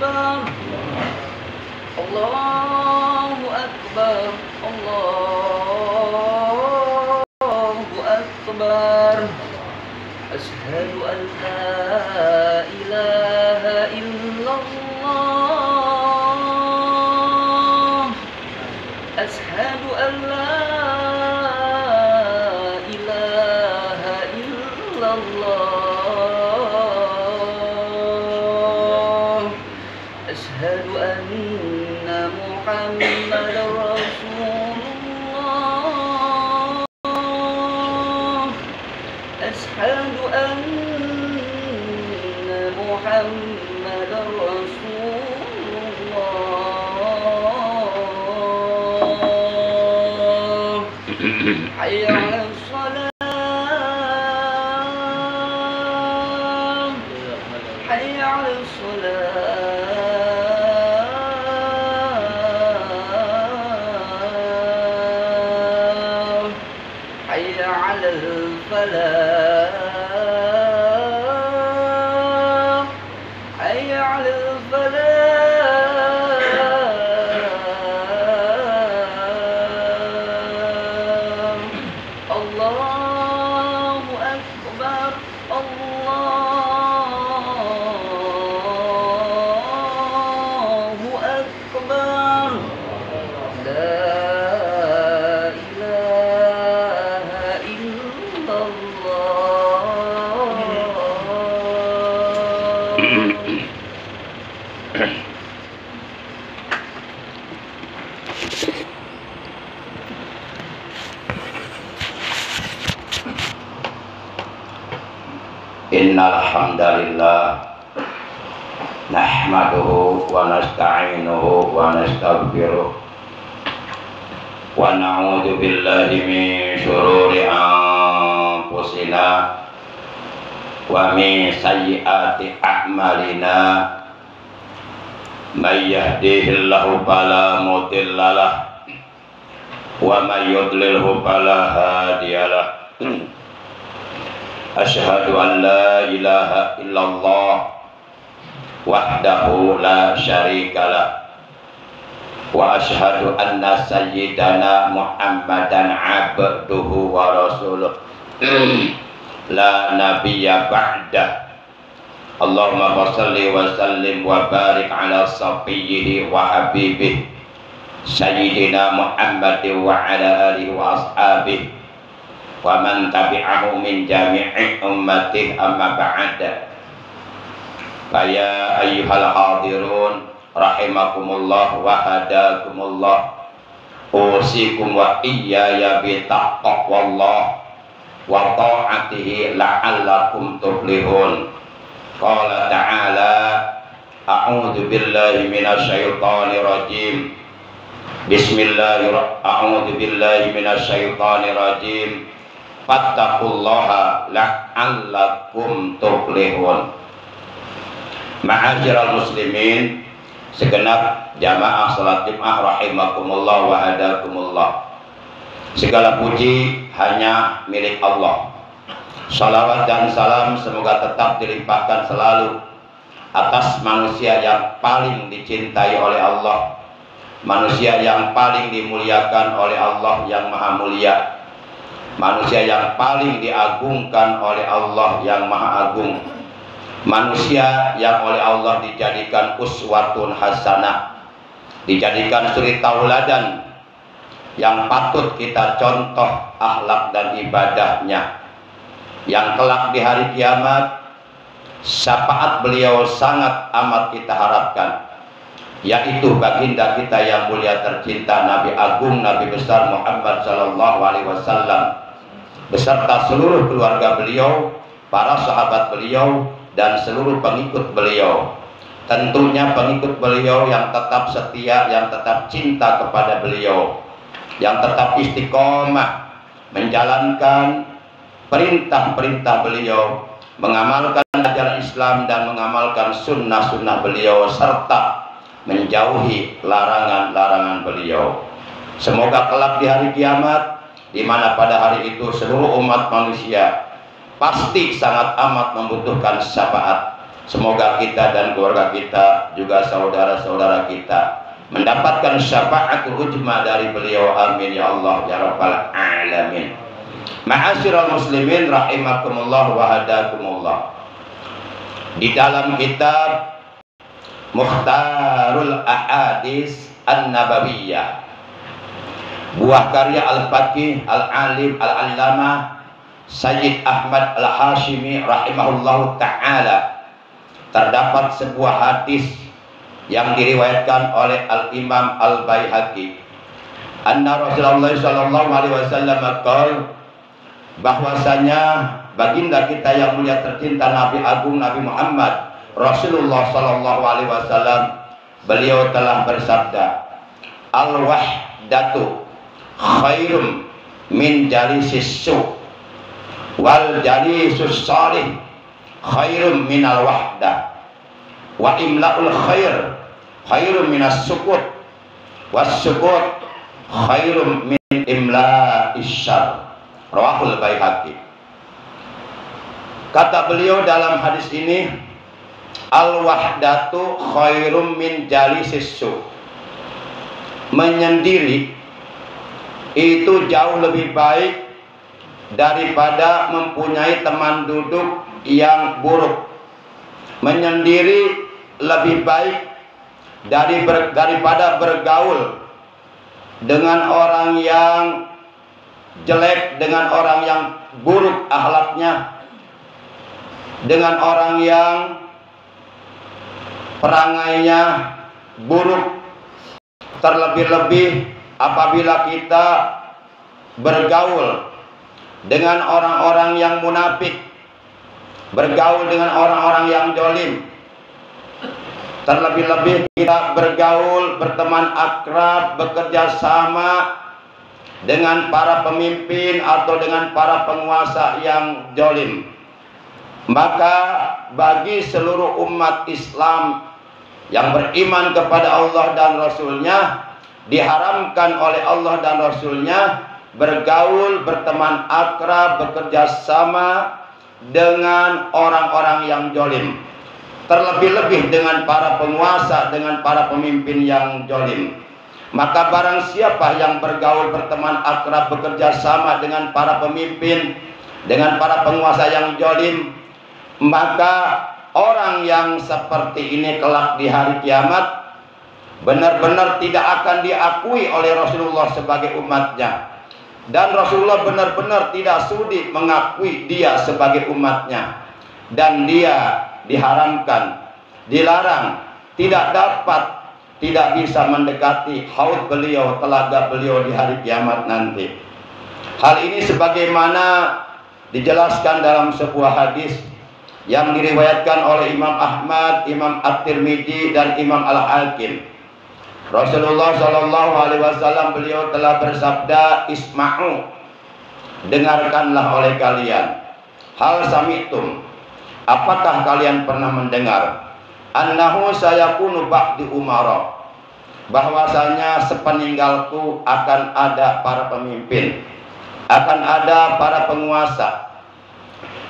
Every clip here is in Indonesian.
أكبر الله أكبر الله أكبر أشهد أن لا إله إلا الله أشهد أن لا إله إلا الله أشهد أن محمدا رسول الله أشهد أن محمدا رسول الله حي على الصلاة حي على الصلاة حي على الفلاح حي على الفلاح الله أكبر الله أكبر لا إله إلا الله. Innal hamdalillah nahmaduhu wa nasta'inuhu wa nastaghfiruh wa na'udzu billahi min syururi anfusina wa min sayyiati a'malina may yahdihillahu fala mudhillalah wa may yudlilhu fala hadiyalah. Asyhadu an la ilaha illallah wahdahu la syarikalah wa asyhadu anna sayyidana Muhammadan abduhu wa rasuluh la nabiyya ba'dah. Allahumma shalli wa sallim wa barik ala safiyyihi wa habibihi sayyidina Muhammadin wa ala alihi wa ashabihi wa man tabi'ahu min jami'i ummatihi amma ba'da. Faya ayyuhal hadirun rahimakumullah wa hadakumullah, usikum wa iyaya bi taqwallah wa ta'atihi la'allakum tuflihun. Qala ta'ala a'udzu billahi minasyaitonir rajim. Bismillahirrahmanirrahim. A'udzu billahi minasyaitonir rajim. Fattaqullaha la'allakum tuflihun. Ma'asyiral muslimin, segenap jamaah salat Jumat rahimakumullah wa hadakumullah. Segala puji hanya milik Allah. Salawat dan salam semoga tetap dilimpahkan selalu atas manusia yang paling dicintai oleh Allah, manusia yang paling dimuliakan oleh Allah yang Maha Mulia, manusia yang paling diagungkan oleh Allah yang Maha Agung, manusia yang oleh Allah dijadikan uswatun hasanah, dijadikan suri tauladan yang patut kita contoh akhlak dan ibadahnya, yang kelak di hari kiamat syafaat beliau sangat amat kita harapkan, yaitu baginda kita yang mulia tercinta, Nabi Agung, Nabi besar Muhammad sallallahu alaihi wasallam beserta seluruh keluarga beliau, para sahabat beliau dan seluruh pengikut beliau. Tentunya pengikut beliau yang tetap setia, yang tetap cinta kepada beliau, yang tetap istiqomah menjalankan perintah-perintah beliau, mengamalkan ajaran Islam dan mengamalkan sunnah-sunnah beliau, serta menjauhi larangan-larangan beliau. Semoga kelak di hari kiamat, di mana pada hari itu seluruh umat manusia pasti sangat amat membutuhkan syafaat, Semoga kita dan keluarga kita, juga saudara-saudara kita, mendapatkan syafaatul ujma dari beliau. Amin ya Allah ya rabbal alamin. Ma'asyiral muslimin rahimakumullah wa hadakumullah. Di dalam kitab Mukhtarul Ahadits An-Nabawiyah, buah karya Al-Faqih Al-Alim Al-Allamah Sayyid Ahmad Al-Hashimi rahimahullahu ta'ala, terdapat sebuah hadis yang diriwayatkan oleh Al-Imam Al-Baihaqi. Anna Rasulullah sallallahu alaihi wasallam qala, bahwasanya baginda kita yang mulia tercinta Nabi Agung Nabi Muhammad Rasulullah sallallahu alaihi wasallam, beliau telah bersabda, al-wahdatu khairum min jalisis su' wal jalisus salih khairum minal wahdah wa imla'ul khair khairum minas sukut was sukut khairum min imla'is syarr. Rawahul Baihaqi. Kata beliau dalam hadis ini, al-wahdatu khairum min jalisis su'. Menyendiri itu jauh lebih baik daripada mempunyai teman duduk yang buruk. Menyendiri lebih baik daripada bergaul dengan orang yang jelek, dengan orang yang buruk akhlaknya, dengan orang yang perangainya buruk. Terlebih-lebih apabila kita bergaul dengan orang-orang yang munafik, bergaul dengan orang-orang yang zalim. Terlebih-lebih kita bergaul, berteman akrab, bekerja sama dengan para pemimpin atau dengan para penguasa yang zalim. Maka bagi seluruh umat Islam yang beriman kepada Allah dan Rasulnya, diharamkan oleh Allah dan Rasulnya bergaul, berteman akrab, bekerja sama dengan orang-orang yang zalim. Terlebih-lebih dengan para penguasa, dengan para pemimpin yang zalim. Maka barang siapa yang bergaul, berteman akrab, bekerja sama dengan para pemimpin, dengan para penguasa yang zalim, maka orang yang seperti ini kelak di hari kiamat benar-benar tidak akan diakui oleh Rasulullah sebagai umatnya. Dan Rasulullah benar-benar tidak sudi mengakui dia sebagai umatnya. Dan dia diharamkan, dilarang, tidak bisa mendekati haud beliau, telaga beliau di hari kiamat nanti. Hal ini sebagaimana dijelaskan dalam sebuah hadis yang diriwayatkan oleh Imam Ahmad, Imam At-Tirmidzi dan Imam Al-Hakim. Rasulullah sallallahu alaihi wasallam beliau telah bersabda, isma'u, dengarkanlah oleh kalian. Hal sami'tum, apakah kalian pernah mendengar? Annahu sayakunu ba'di umara, bahwasanya sepeninggalku akan ada para pemimpin, akan ada para penguasa.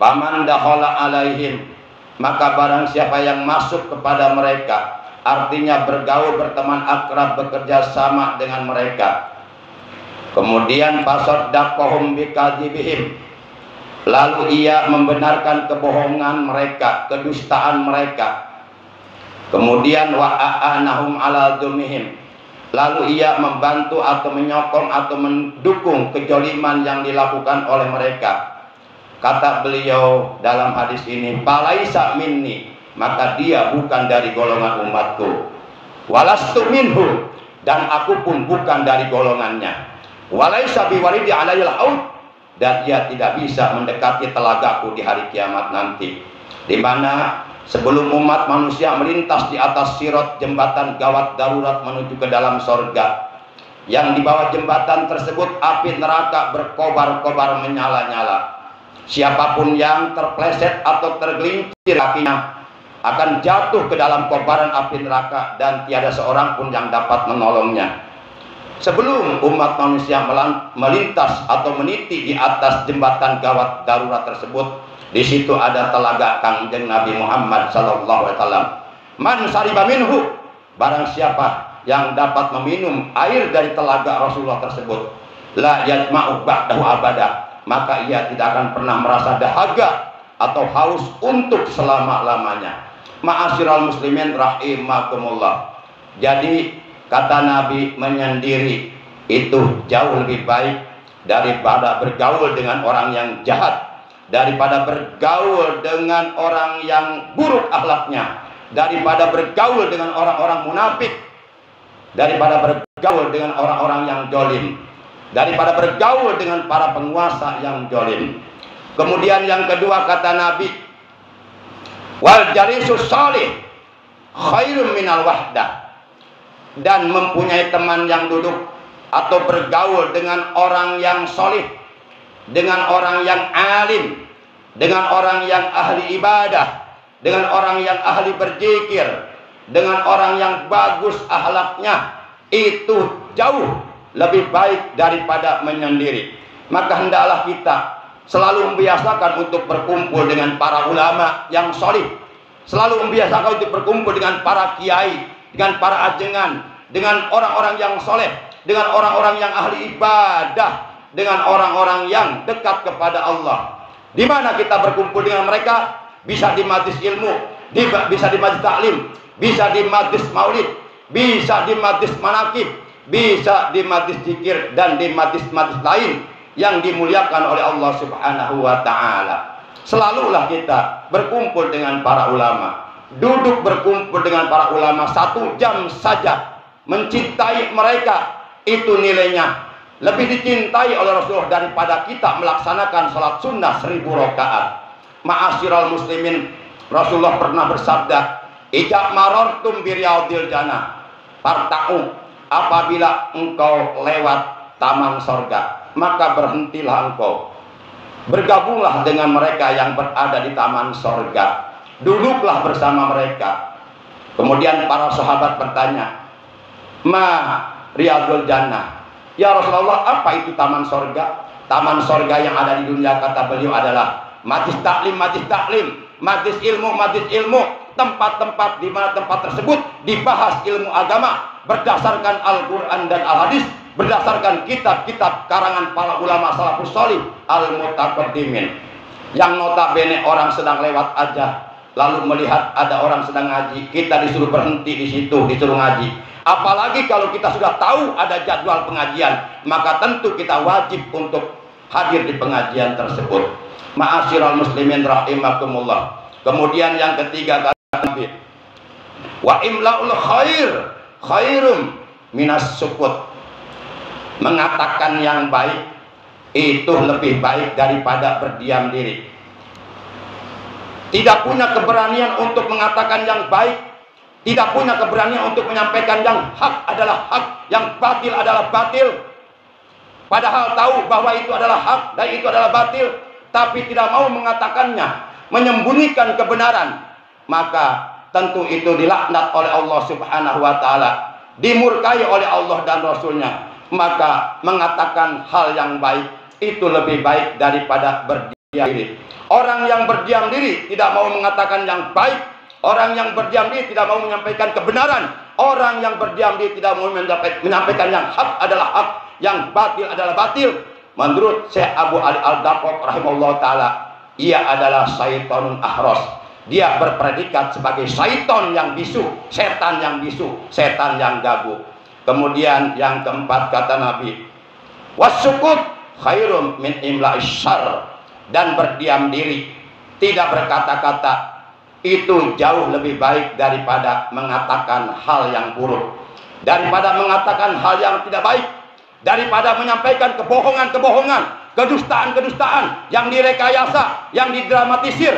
Paman dakhala alaihim, maka barang siapa yang masuk kepada mereka, artinya bergaul, berteman akrab, bekerja sama dengan mereka, kemudian fasaddaqahum bikadzibihim, lalu ia membenarkan kebohongan mereka, kedustaan mereka, kemudian wa'anahum ala dzulmihim, lalu ia membantu atau menyokong atau mendukung kejoliman yang dilakukan oleh mereka. Kata beliau dalam hadis ini, falaisa minni, maka dia bukan dari golongan umatku. Walastu minhu, dan aku pun bukan dari golongannya. Walaisa biwaridi alayil haud, dan dia tidak bisa mendekati telagaku di hari kiamat nanti, di mana sebelum umat manusia melintas di atas sirat, jembatan gawat darurat menuju ke dalam sorga, yang di bawah jembatan tersebut api neraka berkobar-kobar menyala-nyala. Siapapun yang terpleset atau tergelincir kakinya akan jatuh ke dalam kobaran api neraka, dan tiada seorang pun yang dapat menolongnya. Sebelum umat manusia melintas atau meniti di atas jembatan gawat darurat tersebut, Di situ ada telaga Kangjeng Nabi Muhammad sallallahu alaihi wasallam. Man sariba minhu, barang siapa yang dapat meminum air dari telaga Rasulullah tersebut, la yajma'u ba'dahu abada, maka ia tidak akan pernah merasa dahaga atau haus untuk selama-lamanya. Ma'asyiral muslimin rahimakumullah. Jadi kata Nabi, menyendiri itu jauh lebih baik daripada bergaul dengan orang yang jahat, daripada bergaul dengan orang yang buruk akhlaknya, daripada bergaul dengan orang-orang munafik, daripada bergaul dengan orang-orang yang jolim, daripada bergaul dengan para penguasa yang jolim. Kemudian yang kedua kata Nabi, wal jalisus salih khairun minal wahdah, dan mempunyai teman yang duduk atau bergaul dengan orang yang solih, dengan orang yang alim, dengan orang yang ahli ibadah, dengan orang yang ahli berzikir, dengan orang yang bagus akhlaknya, itu jauh lebih baik daripada menyendiri. Maka hendaklah kita selalu membiasakan untuk berkumpul dengan para ulama yang solih, selalu membiasakan untuk berkumpul dengan para kiai, dengan para ajengan, dengan orang-orang yang soleh, dengan orang-orang yang ahli ibadah, dengan orang-orang yang dekat kepada Allah. Di mana kita berkumpul dengan mereka? Bisa di majlis ilmu, bisa di majlis taklim, bisa di majlis maulid, bisa di majlis manaqib, bisa di majlis zikir, dan di majlis-majlis lain yang dimuliakan oleh Allah Subhanahu wa taala. Selalulah kita berkumpul dengan para ulama, duduk berkumpul dengan para ulama 1 jam saja, mencintai mereka, itu nilainya lebih dicintai oleh Rasulullah daripada kita melaksanakan salat sunnah 1000 rakaat. Ma'asyiral muslimin, Rasulullah pernah bersabda, "Ija marartum bi riyadil jannah, farta'u." Apabila engkau lewat taman sorga, maka berhentilah engkau, bergabunglah dengan mereka yang berada di taman sorga, duduklah bersama mereka. Kemudian para sahabat bertanya, "Ma riyadul jannah?" Ya Rasulullah, apa itu taman sorga? Taman sorga yang ada di dunia, kata beliau, adalah majlis taklim, majlis ilmu, tempat-tempat di mana tempat tersebut dibahas ilmu agama berdasarkan Al-Quran dan Al-Hadis, berdasarkan kitab-kitab karangan para ulama salafus sholih al-mutaqaddimin, yang notabene orang sedang lewat aja lalu melihat ada orang sedang ngaji, kita disuruh berhenti di situ, disuruh ngaji. Apalagi kalau kita sudah tahu ada jadwal pengajian, maka tentu kita wajib untuk hadir di pengajian tersebut. Ma'asyiral muslimin rahimakumullah. Kemudian yang ketiga kata Nabi, wa imlaul khair khairum minas sukut. Mengatakan yang baik itu lebih baik daripada berdiam diri. Tidak punya keberanian untuk mengatakan yang baik, tidak punya keberanian untuk menyampaikan yang hak adalah hak, yang batil adalah batil, padahal tahu bahwa itu adalah hak dan itu adalah batil, tapi tidak mau mengatakannya, menyembunyikan kebenaran, maka tentu itu dilaknat oleh Allah Subhanahu wa taala, dimurkai oleh Allah dan Rasulnya. Maka mengatakan hal yang baik itu lebih baik daripada berdiam diri. Orang yang berdiam diri tidak mau mengatakan yang baik, orang yang berdiam diri tidak mau menyampaikan kebenaran, orang yang berdiam diri tidak mau menyampaikan yang hak adalah hak, yang batil adalah batil. Menurut Syekh Abu Ali Al-Daqaq rahimahullah ta'ala, ia adalah syaitonun ahros. Dia berpredikat sebagai syaiton yang bisu, setan yang bisu, setan yang gabuk. Kemudian yang keempat kata Nabi, wasukut khairum min imla'is syarr. Dan berdiam diri, tidak berkata-kata, itu jauh lebih baik daripada mengatakan hal yang buruk, daripada mengatakan hal yang tidak baik, daripada menyampaikan kebohongan-kebohongan, kedustaan-kedustaan yang direkayasa, yang didramatisir.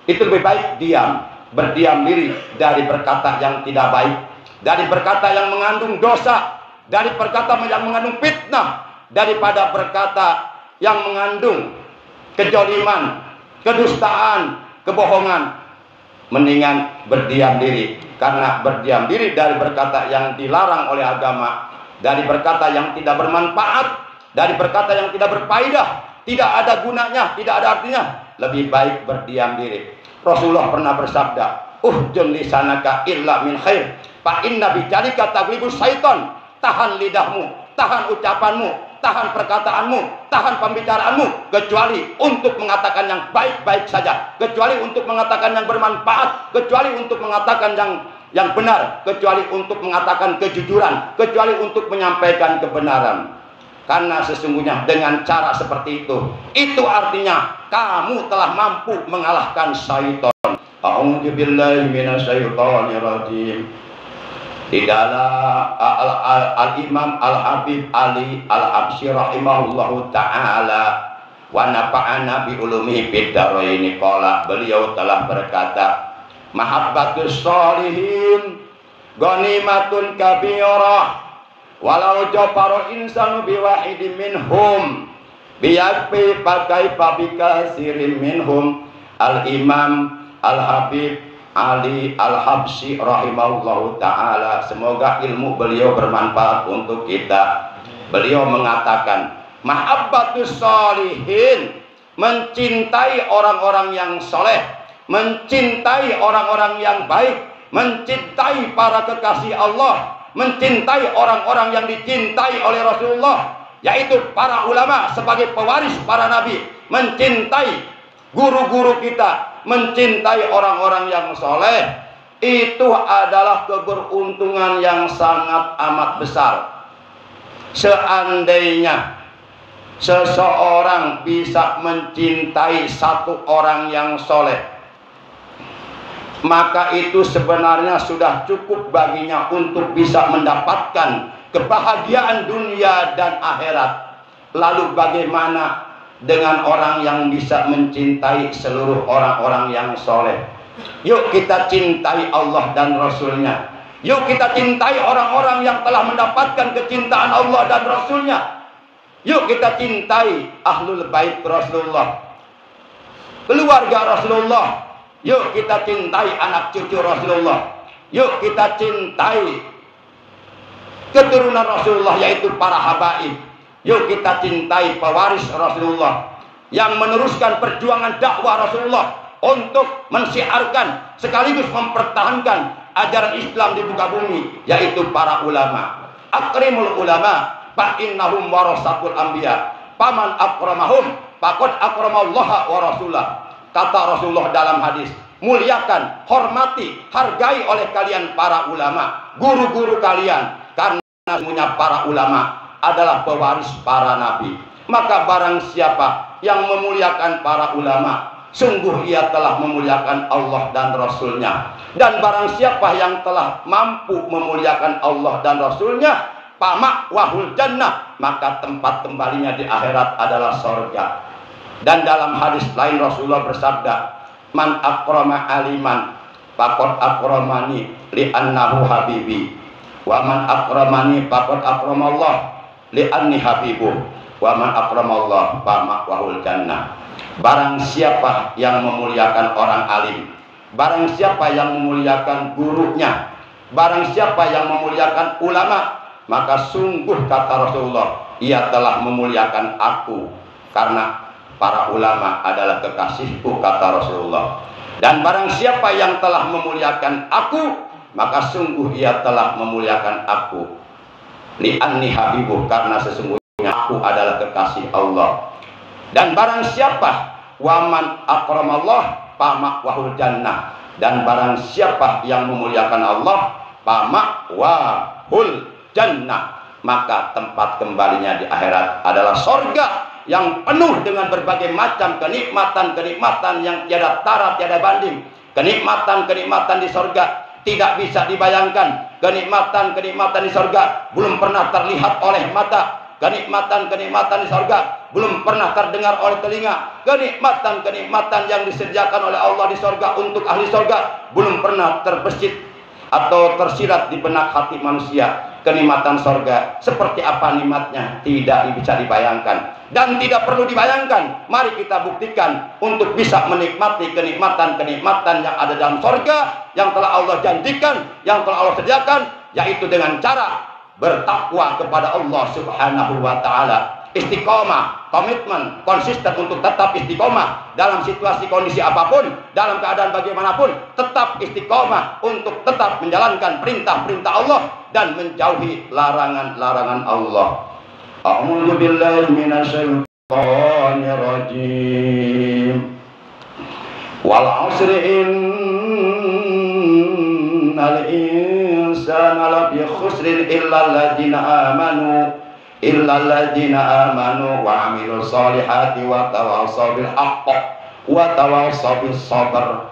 Itu lebih baik diam, berdiam diri dari berkata yang tidak baik, dari berkata yang mengandung dosa, dari berkata yang mengandung fitnah, daripada berkata yang mengandung kejoliman, kedustaan, kebohongan. Mendingan berdiam diri, karena berdiam diri dari berkata yang dilarang oleh agama, dari berkata yang tidak bermanfaat, dari berkata yang tidak berfaedah, tidak ada gunanya, tidak ada artinya, lebih baik berdiam diri. Rasulullah pernah bersabda, "Uhjun lisanaka illa min khair, fa inna bidzalika taglibus syaiton." Tahan lidahmu, tahan ucapanmu, tahan perkataanmu, tahan pembicaraanmu, kecuali untuk mengatakan yang baik-baik saja, kecuali untuk mengatakan yang bermanfaat, kecuali untuk mengatakan yang benar, kecuali untuk mengatakan kejujuran, kecuali untuk menyampaikan kebenaran. Karena sesungguhnya dengan cara seperti itu artinya kamu telah mampu mengalahkan syaitan. A'udzubillahi minasyaitonir rajim. Di dalam Al-Imam Al-Habib Ali Al-Habsyi rahimahullahu ta'ala wa nafa'ana bi ulumihi fid dharain, qala, beliau telah berkata, mahabbatus sholihin ghanimatun kabirah walau jafara insanu biwahidin minhum biyakfi pakai pabika sirin minhum. Al-Imam Al-Habib Ali Al-Habsyi rahimahullahu ta'ala, semoga ilmu beliau bermanfaat untuk kita. Beliau mengatakan, mahabbatus sholihin, mencintai orang-orang yang soleh, mencintai orang-orang yang baik, mencintai para kekasih Allah, mencintai orang-orang yang dicintai oleh Rasulullah, yaitu para ulama sebagai pewaris para nabi, mencintai guru-guru kita, mencintai orang-orang yang soleh, itu adalah keberuntungan yang sangat amat besar. Seandainya seseorang bisa mencintai satu orang yang soleh, maka itu sebenarnya sudah cukup baginya untuk bisa mendapatkan kebahagiaan dunia dan akhirat. Lalu bagaimana dengan orang yang bisa mencintai seluruh orang-orang yang soleh? Yuk kita cintai Allah dan Rasulnya. Yuk kita cintai orang-orang yang telah mendapatkan kecintaan Allah dan Rasulnya. Yuk kita cintai Ahlul Bait Rasulullah, keluarga Rasulullah. Yuk kita cintai anak cucu Rasulullah. Yuk kita cintai keturunan Rasulullah, yaitu para habaib. Yuk kita cintai pewaris Rasulullah yang meneruskan perjuangan dakwah Rasulullah untuk mensiarkan sekaligus mempertahankan ajaran Islam di muka bumi, yaitu para ulama. Akrimul ulama fa innahum warasatul anbiya, paman akramahum faqad akramallaha wa rasulah. Kata Rasulullah dalam hadis, muliakan, hormati, hargai oleh kalian para ulama, guru-guru kalian, karena semuanya para ulama adalah pewaris para nabi. Maka barang siapa yang memuliakan para ulama, sungguh ia telah memuliakan Allah dan Rasulnya. Dan barang siapa yang telah mampu memuliakan Allah dan Rasulnya, pamak wahul jannah, maka tempat kembalinya di akhirat adalah surga. Dan dalam hadis lain Rasulullah bersabda, man akrama aliman faqad akramani li'annahu habibi, wa man akramani faqad akramallah li'anni habibuh, wa man akramallah fa wahul jannah. Barang siapa yang memuliakan orang alim, barang siapa yang memuliakan gurunya, barang siapa yang memuliakan ulama, maka sungguh kata Rasulullah, ia telah memuliakan aku, karena para ulama adalah kekasihku, kata Rasulullah. Dan barang siapa yang telah memuliakan aku, maka sungguh ia telah memuliakan aku, li'anni habibuh, karena sesungguhnya aku adalah kekasih Allah. Dan barang siapa waman akramallah pamak wahul jannah, dan barang siapa yang memuliakan Allah pamak wahul jannah, maka tempat kembalinya di akhirat adalah sorga yang penuh dengan berbagai macam kenikmatan-kenikmatan yang tiada tara tiada banding. Kenikmatan-kenikmatan di sorga tidak bisa dibayangkan. Kenikmatan-kenikmatan di sorga belum pernah terlihat oleh mata. Kenikmatan-kenikmatan di sorga belum pernah terdengar oleh telinga. Kenikmatan-kenikmatan yang disediakan oleh Allah di sorga untuk ahli sorga belum pernah terbesit atau tersirat di benak hati manusia. Kenikmatan sorga seperti apa nikmatnya tidak bisa dibayangkan dan tidak perlu dibayangkan. Mari kita buktikan untuk bisa menikmati kenikmatan-kenikmatan yang ada dalam sorga yang telah Allah janjikan, yang telah Allah sediakan, yaitu dengan cara bertakwa kepada Allah Subhanahu wa ta'ala. istiqomah, komitmen, konsisten untuk tetap istiqomah dalam situasi kondisi apapun, dalam keadaan bagaimanapun, tetap istiqomah untuk tetap menjalankan perintah-perintah Allah dan menjauhi larangan-larangan Allah. A'udzu billahi minasyaitonir rajim. Wal 'asri innal insana lafi khusrin illa alladzina amanu wa 'amilus solihati wa tawassaw bil haqq wa tawassaw bis sabr.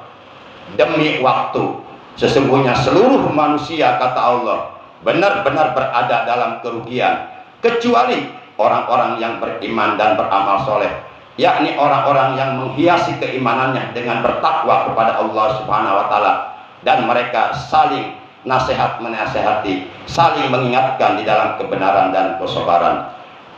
Demi waktu, sesungguhnya seluruh manusia, kata Allah, benar-benar berada dalam kerugian kecuali orang-orang yang beriman dan beramal soleh, yakni orang-orang yang menghiasi keimanannya dengan bertakwa kepada Allah Subhanahu wa taala, dan mereka saling nasihat menasehati, saling mengingatkan di dalam kebenaran dan kesabaran.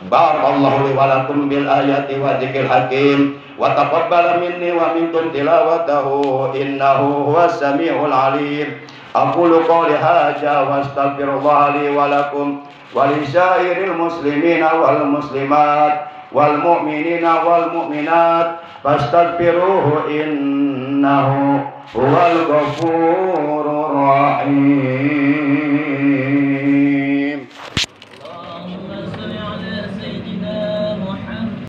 Barakallahu li wa lakum bil ayati wa dzikril hakim wa taqabbal minni wa minkum tilawatahu innahu huwas samiul alim. Aqulu qawli hadza wa astaghfirullah li wa lakum wa li syairil muslimina wal muslimat wal mu'minina wal mu'minat fastaghfiruhu innahu huwal ghafurur rahim.